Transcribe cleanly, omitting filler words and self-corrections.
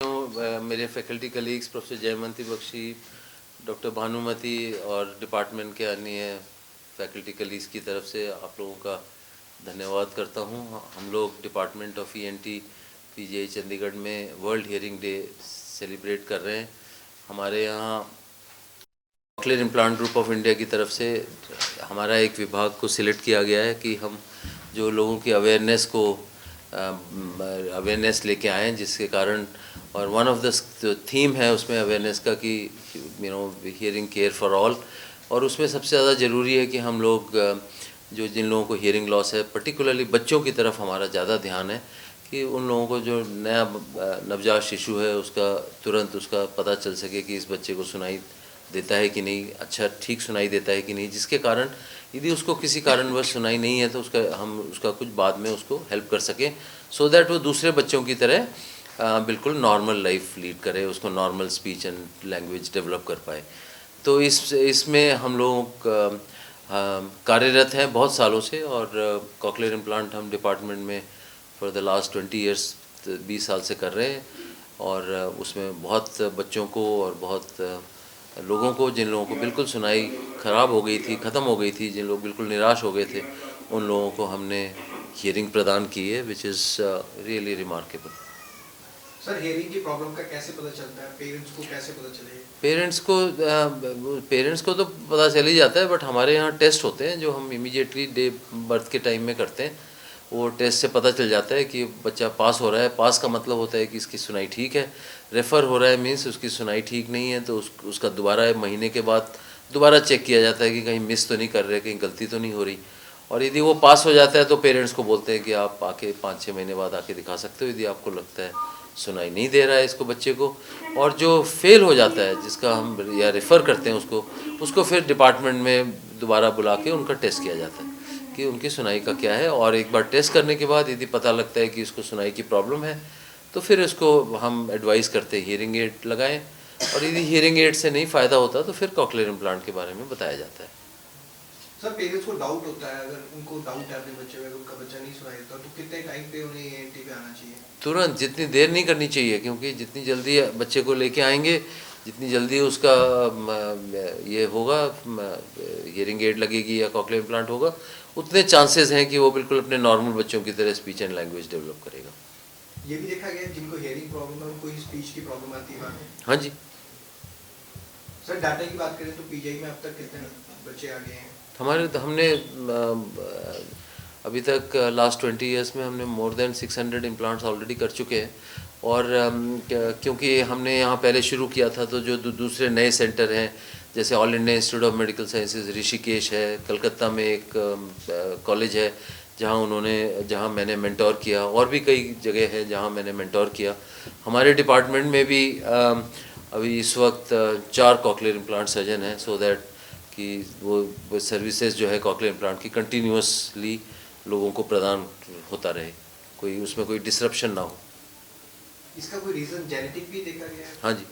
मेरे faculty colleagues professor Jayamanti Bakshi, doctor Bhanumati और department के अन्य फैकल्टी कलीग्स की तरफ से आप लोगों का धन्यवाद करता हूं। हम लोग department of ENT PGI Chandigarh में वर्ल्ड हियरिंग डे सेलिब्रेट कर रहे हैं। हमारे यहाँ cochlear implant group of India की तरफ से हमारा एक विभाग को सिलेक्ट किया गया है कि हम जो लोगों की अवेयरनेस लेके आएँ, जिसके कारण और वन ऑफ द थीम है उसमें अवेयरनेस का कि हियरिंग केयर फॉर ऑल। और उसमें सबसे ज़्यादा ज़रूरी है कि हम लोग जो जिन लोगों को हियरिंग लॉस है, पर्टिकुलरली बच्चों की तरफ हमारा ज़्यादा ध्यान है कि उन लोगों को जो नया नवजात शिशु है उसका तुरंत उसका पता चल सके कि इस बच्चे को सुनाई देता है कि नहीं, अच्छा ठीक सुनाई देता है कि नहीं, जिसके कारण यदि उसको किसी कारणवश सुनाई नहीं है तो हम उसका कुछ बाद में उसको हेल्प कर सकें, सो दैट वो दूसरे बच्चों की तरह बिल्कुल नॉर्मल लाइफ लीड करे, उसको normal speech and language develop कर पाए। तो इसमें हम लोग कार्यरत हैं बहुत सालों से, और कॉक्लियर इम्प्लांट हम डिपार्टमेंट में फॉर द लास्ट 20 ईयर्स 20 साल से कर रहे हैं। और उसमें बहुत बच्चों को और बहुत लोगों को, जिन लोगों को बिल्कुल सुनाई ख़राब हो गई थी, ख़त्म हो गई थी, जिन लोग बिल्कुल निराश हो गए थे, उन लोगों को हमने हियरिंग प्रदान की है, which is really remarkable. Sir, hearing की प्रॉब्लम का कैसे पता चलता है? पेरेंट्स को कैसे पता चले? पेरेंट्स को तो पता चल ही जाता है, बट हमारे यहाँ टेस्ट होते हैं जो हम इमीडिएटली डे बर्थ के टाइम में करते हैं। वो टेस्ट से पता चल जाता है कि बच्चा पास हो रहा है। पास का मतलब होता है कि इसकी सुनाई ठीक है। रेफ़र हो रहा है मीन्स उसकी सुनाई ठीक नहीं है, तो उसका दोबारा महीने के बाद दोबारा चेक किया जाता है कि कहीं मिस तो नहीं कर रहे, कहीं गलती तो नहीं हो रही। और यदि वो पास हो जाता है तो पेरेंट्स को बोलते हैं कि आप आके 5-6 महीने बाद आके दिखा सकते हो, यदि आपको लगता है सुनाई नहीं दे रहा है इसको बच्चे को। और जो फेल हो जाता है, जिसका हम या रेफ़र करते हैं उसको फिर डिपार्टमेंट में दोबारा बुला के उनका टेस्ट किया जाता है कि उनकी सुनाई का क्या है। और एक बार टेस्ट करने के बाद यदि पता लगता है कि इसको सुनाई की प्रॉब्लम है तो फिर इसको हम एडवाइस करते हैं हियरिंग एड लगाएं, और यदि हियरिंग एड से नहीं फ़ायदा होता तो फिर कॉक्लियर इम्प्लांट के बारे में बताया जाता है। सर, पेरेंट्स को डाउट होता है, अगर उनको डाउट है अपने बच्चे में, उनका बच्चा नहीं सुनाई देता, तो कितने टाइम पे उन्हें ईएनटी पे आना चाहिए? तुरंत, जितनी देर नहीं करनी चाहिए, क्योंकि जितनी जल्दी बच्चे को लेके आएंगे, जितनी जल्दी उसका ये होगा, हियरिंग एड लगेगी या कॉक्लियर इम्प्लांट होगा, उतने चांसेस हैं कि वो बिल्कुल अपने नॉर्मल बच्चों की तरह स्पीच एंड लैंग्वेज डेवलप करेगा। ये भी देखा गया जिनको हियरिंग प्रॉब्लम है उनको ही स्पीच की प्रॉब्लम आती है बाद में? हाँ जी। सर, डाटा की बात करें तो पीजीआई में अब तक कितने बच्चे आ गए हैं? हमने अभी तक लास्ट 20 ईयर्स में हमने मोर देन 600 इम्प्लांट्स ऑलरेडी कर चुके हैं। और क्योंकि हमने यहाँ पहले शुरू किया था, तो जो दूसरे नए सेंटर हैं, जैसे all India institute of medical sciences Rishikesh है, कलकत्ता में एक कॉलेज है जहाँ मैंने मेंटोर किया, और भी कई जगह है जहाँ मैंने मेंटोर किया। हमारे डिपार्टमेंट में भी अभी इस वक्त 4 कॉक्लियर इम्प्लांट सर्जन हैं, सो दैट कि वो सर्विसेज जो है कॉक्लियर इम्प्लांट की कंटिन्यूसली लोगों को प्रदान होता रहे, उसमें कोई डिसरप्शन ना हो। इसका कोई रीज़न जेनेटिक भी देखा गया है? हाँ जी।